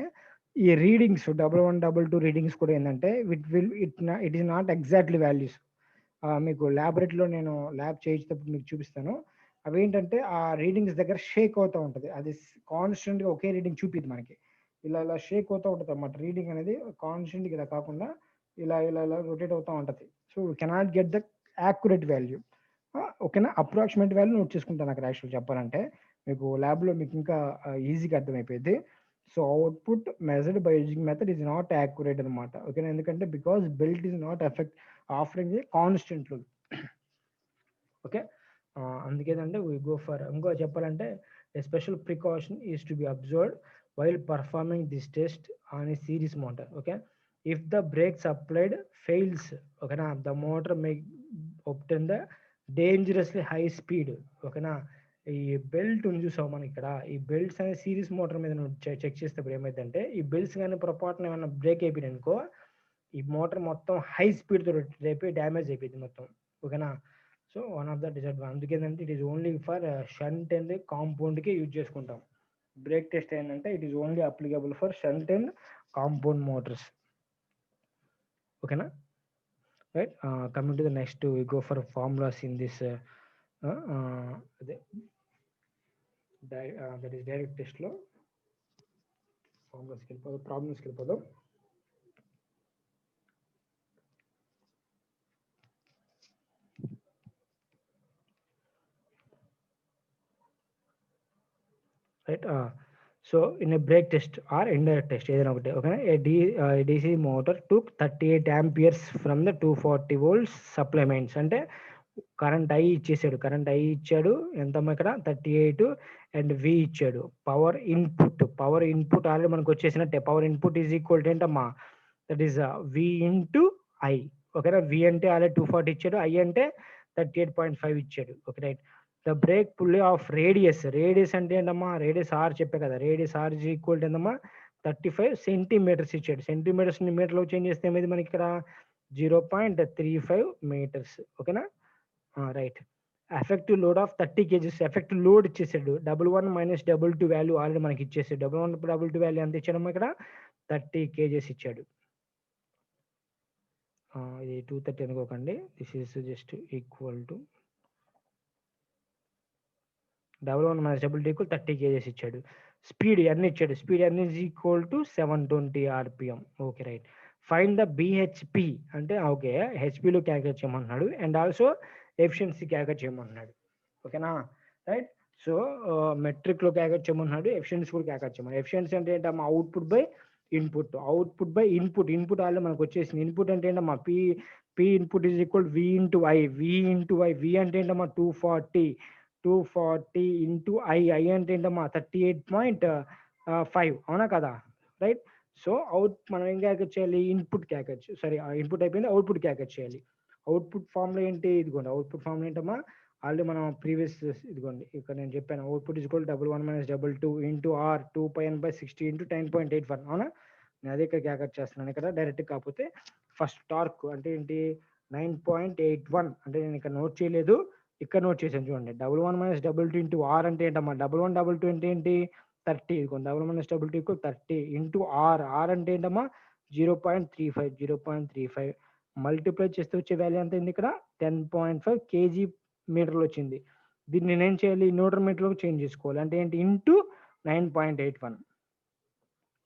Speaker 1: ఈ రీడింగ్స్ 11, 22 రీడింగ్స్ కూడా ఏంటంటే it is not exactly values. మీకు ల్యాబొరేటరీలో నేను ల్యాబ్ చేయించేటప్పుడు మీకు చూపిస్తాను. అవేంటంటే ఆ రీడింగ్స్ దగ్గర షేక్ అవుతూ ఉంటుంది. అది కాన్స్టెంట్గా ఒకే రీడింగ్ చూపిద్ది మనకి. ఇలా ఇలా షేక్ అవుతూ ఉంటుంది అన్నమాట. రీడింగ్ అనేది కాన్స్టెంట్గా ఇలా కాకుండా ఇలా ఇలా ఇలా రొటేట్ అవుతూ ఉంటుంది. So we cannot get the accurate value. ఓకేనా, అప్రాక్సిమేట్ వాల్యూ నోట్ చేసుకుంటాను అక్కడ. యాక్చువల్ చెప్పాలంటే మీకు ల్యాబ్లో మీకు ఇంకా ఈజీగా అర్థమైపోయింది. So output measured by using method is not accurate అనమాట. ఓకేనా, ఎందుకంటే because belt is not effect offering a constant rule. Okay, అందుకేదంటే వీ గో ఫర్. ఇంకో చెప్పాలంటే a special precaution is to be observed while performing this test on a series motor. Okay, if the brakes applied fails, ఓకేనా, the motor may obtain the dangerously high speed. ఓకేనా, ఈ belt ఉంది చూసావు మనం ఇక్కడ, ఈ బెల్ట్స్ అనేది series motor మీద నువ్వు చెక్ చేసేటప్పుడు ఏమైందంటే ఈ బెల్ట్స్ కానీ పొరపాటున ఏమైనా బ్రేక్ అయిపోయింది అనుకో, ఈ మోటార్ మొత్తం హై స్పీడ్తో రేపి డ్యామేజ్ అయిపోయింది మొత్తం. ఓకేనా, so one of the disadvantage. అందుకేంటంటే it is only for shunt and కాంపౌండ్కి యూజ్ చేసుకుంటాం. బ్రేక్ టెస్ట్ ఏంటంటే it is only applicable for shunt and compound motors. ఓకేనా, right. Coming to the next, we go for formulas in this that is direct test lo formulas kelipodam, problems kelipodam. Right, so in a brake test or indirect test ఏదైనా ఒకటి. ఓకేనా, a DC motor took 38 amperes from the 240 volts supply mains. అంటే current I ఇచ్చేసాడు, current I ఇచ్చాడు, ఎంతమ్మా ఇక్కడ 38, and V ఇచ్చాడు. Power input already మనకు వచ్చేసినట్టే. Power input is equal to ఏంటమ్మా, that is V into I. ఓకేనా, వి అంటే ఆల్రెడీ 240 ఇచ్చాడు, ఐ అంటే 38.5 ఇచ్చాడు. Okay, right. The brake pulley of radius అంటే ఏంటమ్మా, రేడియస్ ఆర్ చెప్పే కదా, radius R is equal to ఏంటమ్మా 35 సెంటీమీటర్స్ ఇచ్చాడు. సెంటీమీటర్స్ ని మీటర్లో చేంజ్ చేస్తే ఏమైంది మనకి ఇక్కడ 0.35 మీటర్స్. ఓకేనా, right. Effective load of 30 kgs, effective load ఇచ్చేసాడు. 11 - 22 వాల్యూ ఆల్రెడీ మనకి ఇచ్చేసాడు. 11 - 22 వాల్యూ ఎంత ఇచ్చాడమ్మా ఇక్కడ 30 kgs ఇచ్చాడు. ఇది 230 అనుకోకండి, this is just equal to 11 - 22 30 kgs ఇచ్చాడు. స్పీడ్ అన్ని ఇచ్చాడు. స్పీడ్ అన్ని is equal to 720 rpm. Okay, right. Find the BHP అంటే ఓకే, హెచ్పిలో క్యాల్కులేట్ చేయమంటున్నాడు, అండ్ ఆల్సో ఎఫిషియన్సీ క్యాల్కులేట్ చేయమంటున్నాడు. ఓకేనా, రైట్. సో మెట్రిక్లో క్యాల్కులేట్ చేయమంటున్నాడు, ఎఫిషియన్సీ కూడా క్యాల్కులేట్ చేయమన్నాడు. ఎఫిషియన్సీ అంటే ఏంటమ్మా, output by input. Input already మనకు వచ్చేసింది. ఇన్పుట్ అంటే ఏంటమ్మా, P input is equal V into I. వి అంటే ఏంటమ్మా 240 ఇంటూ ఐ అంటే ఏంటమ్మా 38.5. అవునా కదా, రైట్. సో మనం ఏం క్యాల్కులేట్ చేయాలి, ఇన్పుట్ అయిపోయింది, అవుట్పుట్ క్యాల్కులేట్ చేయాలి. అవుట్పుట్ ఫార్ములా ఏంటి, ఇదిగోండి. అవుట్పుట్ ఫార్ములా ఏంటమ్మా, ఆల్రెడీ మనం ప్రీవియస్ ఇదిగోండి ఇక్కడ నేను చెప్పాను. Output is equal 11 - 22 into R 2πn/60 into 10.81. అవునా, నేను అదే ఇక్కడ క్యాల్కులేట్ చేస్తున్నాను ఇక్కడ డైరెక్ట్. కాకపోతే ఫస్ట్ టార్క్ అంటే ఏంటి 9.81 అంటే నేను ఇక్కడ నోట్ చేయలేదు, ఇక్కడ నోట్ చేశాను చూడండి. 11 - 22 ఇంటూ ఆర్ అంటే ఏంటమ్మా 11 22 అంటే ఏంటి 30. ఇదిగోండి 11 - 22 30 ఇంటూ ఆర్ అంటే ఏంటమ్మా 0.35 మల్టిప్లై చేస్తే వచ్చే వాల్యూ ఎంత అయింది ఇక్కడ 10.5 kg మీటర్లు వచ్చింది. దీన్ని నేనేం చేయాలి, న్యూటన్ మీటర్లోకి చేంజ్ చేసుకోవాలి. అంటే ఏంటి ఇంటూ 9.81.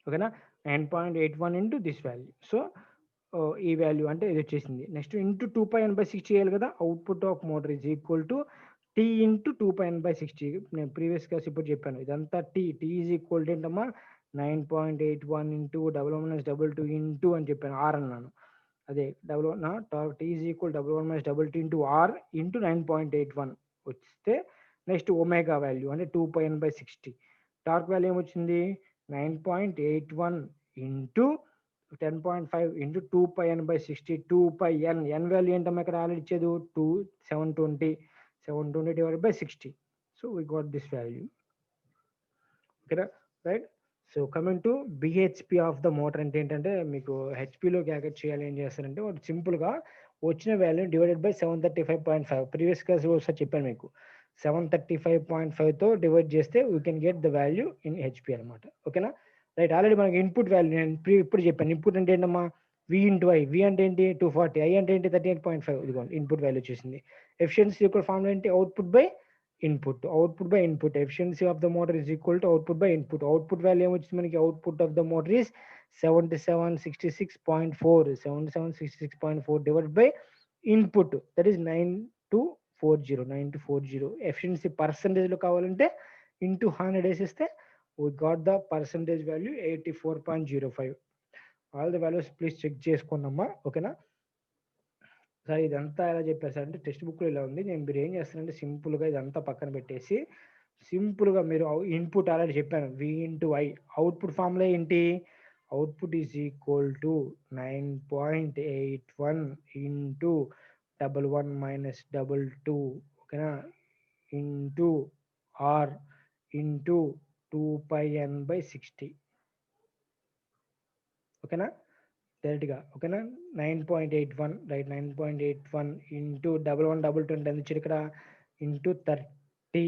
Speaker 1: ఓకేనా, 9.81 ఇంటూ దిస్ వాల్యూ. సో ఈ వాల్యూ అంటే ఇది వచ్చేసింది. నెక్స్ట్ ఇంటూ 2πn/60 చేయాలి కదా. Output of motor is equal to T into 2πn/60. నేను ప్రీవియస్ గా ఇప్పుడు చెప్పాను ఇదంతా. టీ ఈజ్ ఈక్వల్ టు ఏంటమ్మా 9.81 ఇంటూ 11 - 22 ఇంటూ అని చెప్పాను, ఆర్ అన్నాను. అదే T is equal 11 - 22 into R into 9.81 వస్తే నెక్స్ట్ ఒమేగా వాల్యూ అంటే 2πn/60. టార్క్ వాల్యూ ఏమొచ్చింది 9.81 into 10.5 into 2πn/60. 2πn value ఏంటమ్మా ఇక్కడ ఆల్రెడీ ఇచ్చేది 720 divided by 60. So we got this value. ఓకేనా, right. So coming to BHP of the motor అంటే ఏంటంటే మీకు హెచ్పిలో క్యాల్కులేట్ చేయాలి. ఏం చేస్తారంటే వాడు సింపుల్గా వచ్చిన value divided by 735.5. Previous class ఒకసారి చెప్పాను మీకు, 735.5తో డివైడ్ చేస్తే we can get the value in HP అనమాట. ఓకేనా, రైట్. ఆల్రెడీ మనకి ఇన్పుట్ వాల్యూ నేను ఇప్పుడు చెప్పాను. ఇన్పుట్ అంటే ఏంటమ్మా, వి ఇంటూ ఐ. వి అంటే ఏంటి 240, ఐ అంటే ఏంటి 38.5. ఇదిగోండి ఇన్పుట్ వాల్యూ వచ్చేసింది. ఎఫిషియన్సీ యొక్క ఫార్ములా ఏంటి, output by input. Output by input. Efficiency of the motor is equal to output by input. Output value ఏమొచ్చింది మనకి, output of the motor is 7766.4. 7766.4 divide by input, that is 9240. Efficiency పర్సంటేజ్లో కావాలంటే into 100 వేసేస్తే we got the percentage value 84.05. All the values please check చేసుకోండమ్మా, ఓకేనా. Sir ఇదంతా ఎలా చెప్పారు సార్ అంటే టెక్స్ట్ బుక్లో ఇలా ఉంది. నేను మీరు ఏం చేస్తారంటే సింపుల్గా ఇదంతా పక్కన పెట్టేసి సింపుల్గా మీరు ఇన్పుట్ ఆల్రెడీ చెప్పాను, వి ఇంటూ ఐ. అవుట్పుట్ ఫార్ములా ఏంటి, output is equal to 9.81 into 11 - 22, ఓకేనా, ఇంటూ ఆర్ ఇంటూ 2πn/60, ఓకేనా, డైరెక్ట్గా, ఓకేనా. 9.81, రైట్. 9.81 ఇంటూ 1122 అంటే ఎంత ఇక్కడ ఇంటూ 30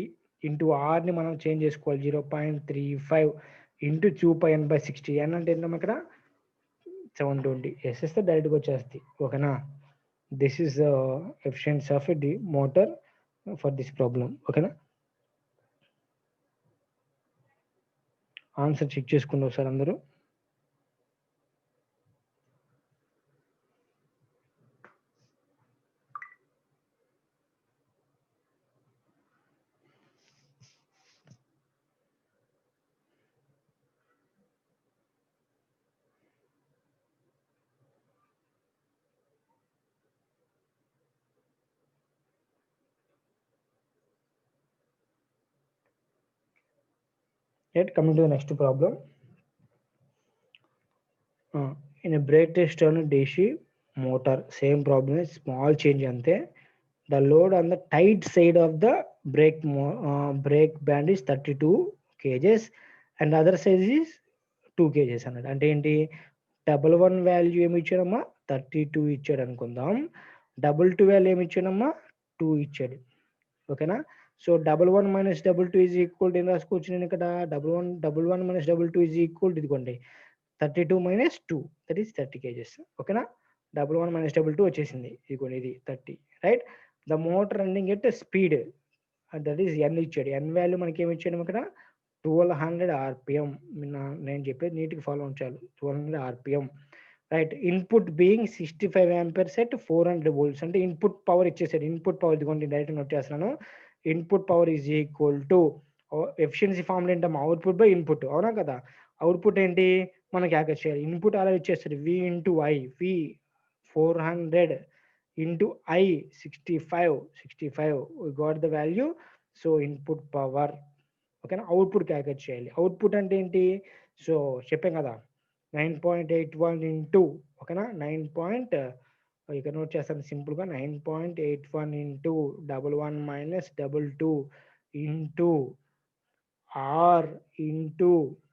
Speaker 1: ఇంటూ ఆర్ని మనం చేంజ్ చేసుకోవాలి 0.35 ఇంటూ 2πn/60. ఎన్ అంటే ఏంటమ్మా ఇక్కడ 720 వేసేస్తే డైరెక్ట్గా వచ్చేస్తుంది, ఓకేనా. This is the efficiency of the motor for this problem, ఓకేనా. ఆన్సర్ చెక్ చేసుకుందాం ఒకసారి అందరూ. Yet coming to the next problem. In a brake test on a DC motor, same problem is small change ante. The load on the tight side of the brake band is 32 kgs and other side is 2 kgs అన్నది. అంటే ఏంటి, 11 value ఏమి ఇచ్చాడమ్మా 32 ఇచ్చాడు అనుకుందాం. 22 value ఏమి ఇచ్చాడమ్మా 2 ఇచ్చాడు, ఓకేనా. So 11 - 22 is equal to ఏం రాసుకోవచ్చు నేను ఇక్కడ, 11 - 22 ఈజ్ ఈక్వల్ టు ఇదిగోండి 32 - 2, దట్ ఈస్ 30 kgs, ఓకేనా. 11 - 22 వచ్చేసింది, ఇదిగోండి ఇది 30, right. The motor running at speed, that is N ఇచ్చాడు. ఎన్ వాల్యూ మనకి ఏమి ఇచ్చాడు ఇక్కడ 1200 RPM. నేను చెప్పేది నీట్గా ఫాలో ఉంచాలి, 1200 RPM, right. Input being 65 amperes at 400 volts. అంటే ఇన్పుట్ పవర్ ఇచ్చేసాడు. ఇన్పుట్ పవర్ ఇదిగోండి డైరెక్ట్ నోట్ చేస్తున్నాను. Input power is equal to efficiency formula ఏంటమ్మా, అవుట్పుట్ బై ఇన్పుట్, అవునా కదా. అవుట్పుట్ ఏంటి మనకి యాక్ట్ చేయాలి. ఇన్పుట్ అలా ఇచ్చేస్తారు, V into I. V 400 into I 65 got the value. So input power, ఓకేనా. అవుట్పుట్ క్యాల్కులేట్ చేయాలి. అవుట్పుట్ అంటే ఏంటి, సో చెప్పాం కదా 9.81 ఇంటూ, ఓకేనా, ఇక్కడ నోట్ చేస్తాను సింపుల్గా 9.81 into 11 - 22 into R into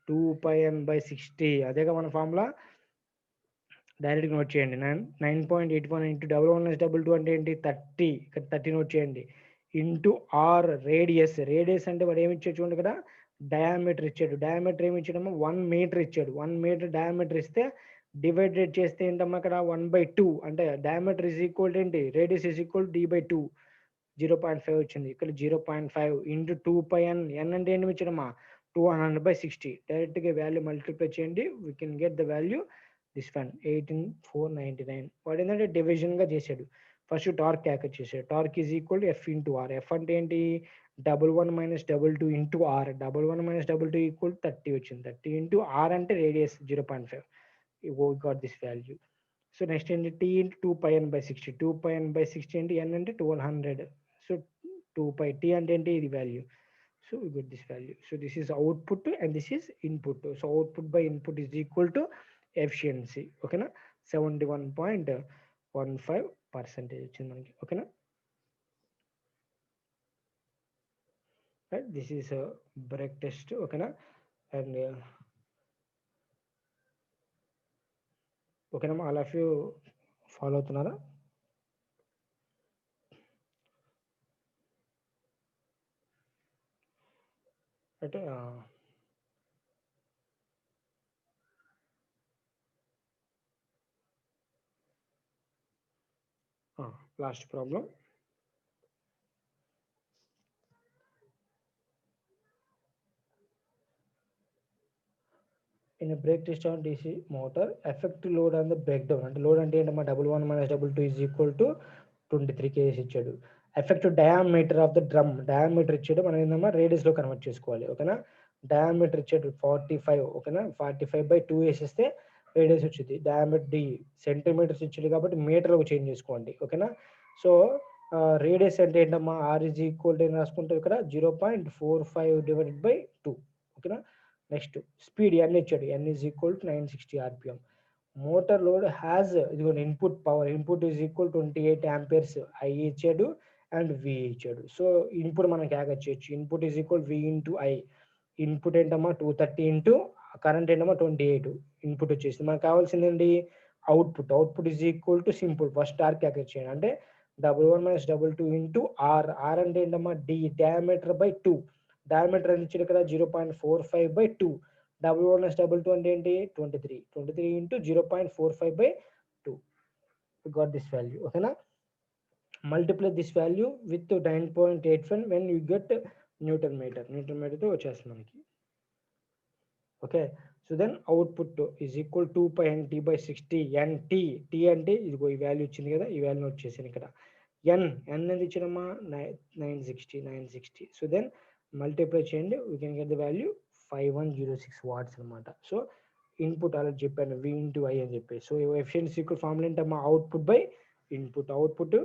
Speaker 1: 2πn/60. అదేగా మన ఫార్ములా, డైరెక్ట్గా నోట్ చేయండి. 9.81 ఇంటూ 11 - 22 అంటే ఏంటి 30, ఇక్కడ 30 నోట్ చేయండి, ఇంటూ ఆర్ రేడియస్. రేడియస్ అంటే వాడు ఏమి ఇచ్చాడు చూడండి ఇక్కడ, డయామీటర్ ఇచ్చాడు. డయామీటర్ ఏమి ఇచ్చాడమ్మా 1 మీటర్ ఇచ్చాడు. 1 మీటర్ డయామీటర్ ఇస్తే డివైడెడ్ చేస్తే ఏంటమ్మా ఇక్కడ 1/2, అంటే డయామీటర్ ఈజ్ ఈక్వల్ టు ఏంటి, రేడియస్ ఈజ్ ఈక్వల్ d/2, 0.5 వచ్చింది. ఇక్కడ 0.5 ఇంటూ 2πn. ఎన్ అంటే ఏంటి ఇచ్చాడమ్మా 200/60. డైరెక్ట్గా వాల్యూ మల్టిప్లై చేయండి, we can get the value this one 18499. వాడు ఏంటంటే డివిజన్గా చేశాడు. ఫస్ట్ టార్క్ క్యాల్కులేట్ చేశాడు. Torque is equal to F into R. F అంటే ఏంటి 11 - 22 ఇంటూ ఆర్. 11 - 22 ఈక్వల్ 30 వచ్చింది. 30 ఇంటూ ఆర్ అంటే radius 0.5. Got this value. So next ఏంటి టీ ఇంటూ 2πn/60. 2πn/60 అంటే ఎన్ అంటే 1200. సో 2π, టీ అంటే ఏంటి ఇది value. So we get this value. So this is output and this is input. So output by input is equal to efficiency. Okay na 71.15% వచ్చింది మనకి, ఓకేనా. Right, this is break test, ఓకేనా. And ఓకేనా, all of you follow అవుతున్నారా. అంటే Last problem. In a brake test on DC motor, effective load on the breakdown. And load and double 1 minus double 2 is equal to 23 kgs ఇచ్చాడు. Effective diameter of the drum diameter ఇచ్చాడు, మనం ఏందమ్మా radius లో convert చేసుకోవాలి. ఓకేనా, diameter ఇచ్చాడు 45. ఓకేనా, 45/2 వేసేస్తే రేడియస్ వచ్చింది. డయామీటర్ డి సెంటీమీటర్స్ ఇచ్చాడు కాబట్టి మీటర్లకు చేంజ్ చేసుకోండి. ఓకేనా, సో రేడియస్ అంటే ఏంటమ్మా ఆర్ ఈజ్ ఈక్వల్ టు ఏం రాసుకుంటే ఇక్కడ 0.45/2. ఓకేనా, నెక్స్ట్ స్పీడ్ ఎన్ ఇచ్చాడు, N is equal to 960 rpm. Motor load has ఇదిగో input power, input is equal 28 amperes I ఇచ్చాడు అండ్ వి ఇచ్చాడు. సో ఇన్పుట్ మనం క్యాల్కులేట్ చేయొచ్చు. Input is equal V into I. Input ఏంటమ్మా 230 ఇంటూ కరెంట్ ఏంటమ్మా 28. Input వచ్చేసి మనకు కావాల్సిందండి output. Output is equal to simple first R calculate చేయండి, అంటే 11 - 22 ఇంటూ ఆర్. ఆర్ అంటే ఏంటమ్మా డి డయామీటర్ బై 2. డయామీటర్ అని ఇచ్చాడు కదా 0.45/2. 11 - 22 అంటే ఏంటి 23. 23 ఇంటూ 0.45/2. got this value. ఓకేనా, multiply this value with 9.81 when you get newton మీటర్తో వచ్చేస్తుంది మనకి. Okay, so then output is equal 2π/NT/60 NT. T అంటే ఇదిగో ఈ వాల్యూ ఇచ్చింది కదా, ఈ వాల్యూ వచ్చేసింది ఇక్కడ. ఎన్ అనేది ఇచ్చినమ్మా 960. సో దెన్ మల్టిప్లై చేయండి, we can get the value 5106 watts అనమాట. సో ఇన్పుట్ అలా చెప్పాను వి ఇంటూ ఐ అని చెప్పి. సో ఎఫిషియన్సీ ఫార్ములా ఏంటమ్మా output by input. Output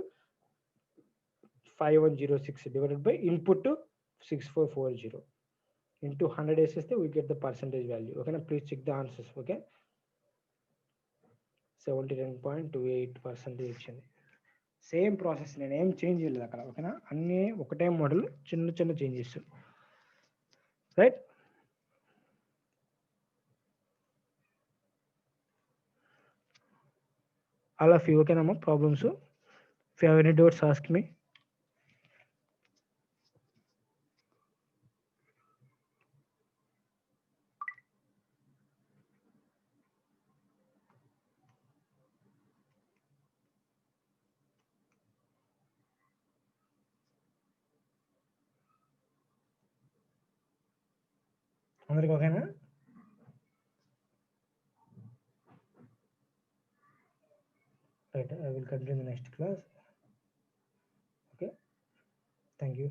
Speaker 1: 5106 divided by input 6440 into 100 వేసేస్తే we get the percentage value. ఓకేనా, please check the answers. Okay, 79.28% ఇచ్చింది. Same process, నేను ఏం చేంజ్ చేయలేదు అక్కడ. ఓకేనా, అన్నీ ఒకటే మోడల్, చిన్న చిన్న changes. Right, all of you. ఓకేనమ్మా, problems if you have any doubts ask me. అందరికి ఓకేనా? Right, I will continue the next class. Okay, thank you.